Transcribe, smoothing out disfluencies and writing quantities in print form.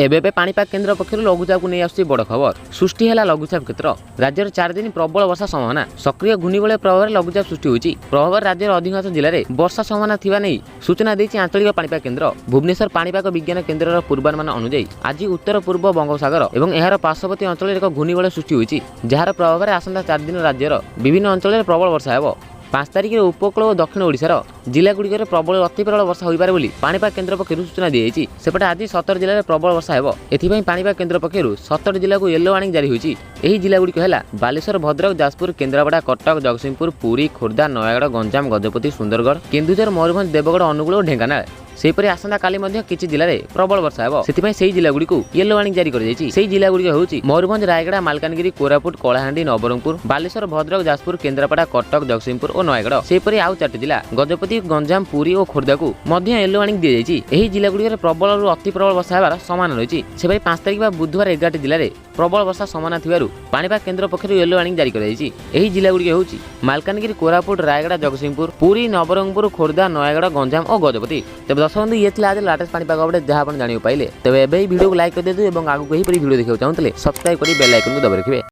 एबे पाणीपाग केन्द्र पक्षर लघुचाप को नहीं आसुची बड़ खबर। सृष्टि है लघुचाप क्षेत्र। राज्य 4 दिन प्रबल वर्षा संभावना। सक्रिय घूर्णिबलय प्रभाव में लघुचाप सृष्टि होती। प्रभाव राज्य अधिकांश जिले में वर्षा संभावना थिबा नहीं सूचना देछि आंचलिक पाणीपाग केन्द्र। भुवनेश्वर पाणीपाग विज्ञान केन्द्र पूर्वानुमान अनुसार आज उत्तर पूर्व बंगोपसागर और एहार पार्श्ववर्ती अंचल एक घूर्णिबलय सृष्टि होती, जार प्रभाव में आसंता 4 दिन राज्यर विभिन्न अंचल में प्रबल वर्षा हेब। 5 तारिख में उपकूल और दक्षिण ओडिशार जिलागुड़िकर प्रबल अति प्रबल वर्षा होइपारे बोली पाणीपाग केन्द्र पक्षर सूचना दी। सेपटे आज 17 जिले में प्रबल वर्षा हेब। एथिपाई पाणीपाग केन्द्र पक्षर 17 जिला को येलो वार्निंग जारी होइछि। एही जिलागुड़िक है बालेश्वर, भद्रक, जाजपुर, केन्द्रापड़ा, कटक, जगतसिंहपुर, पुरी, खोर्धा, नयागढ़, गंजाम, गजपति, सुंदरगढ़, केन्दुझर, मयूरभंज, देवगढ़, अनुगुल और ढेंकानाल। सेहीपरि आसंता काली मध्य किछि जिले में प्रबल वर्षा हेब। सेथिपाई सेही जिलागुड़िक येलो वार्निंग जारी कर ଯାଇଛି। सेही जिलागुड़िक हेउछि मयूरभंज, रायगड़ा, मालकानगिरी, कोरापुट, कलाहांडी, नवरंगपुर, बालेश्वर, भद्रक, जाजपुर, केन्द्रापड़ा, कटक, जगतसिंहपुर और नयागढ़। सेहीपरि आउ 4टी जिला गजपति, गंजाम, पुरी और खोर्धा को मध्य येलो वार्निंग दि ଯାଇଛି। एही जिलागुड़िकर प्रबल और अति प्रबल वर्षा हेबार संभावना रहिछि। सेहीपरि 5 तारिख बुधवार 11टी जिले में प्रबल वर्षा संभावना थिबारु पाणीपाग केन्द्र पक्षर येलो वार्निंग जारी कर ଯାଇଛି। एही जिलागुड़िक हेउछि मालकानगिरी, कोरापुट, रायगड़ा, जगतसिंहपुर, पुरी, नवरंगपुर, खोर्धा, नयागढ़, गंजाम और गजपति। तेज दर्शक बंधु ये आज लाटेस्ट पाणीपाग अपडेट जहाँ आप जानियो पाइले। तेज एबे वीडियो को लाइक कर दियंतु और आगु एही परि वीडियो देखिବାକୁ चाहुतले सब्सक्राइब करी बेल आइकन को दबाइ रखिबे।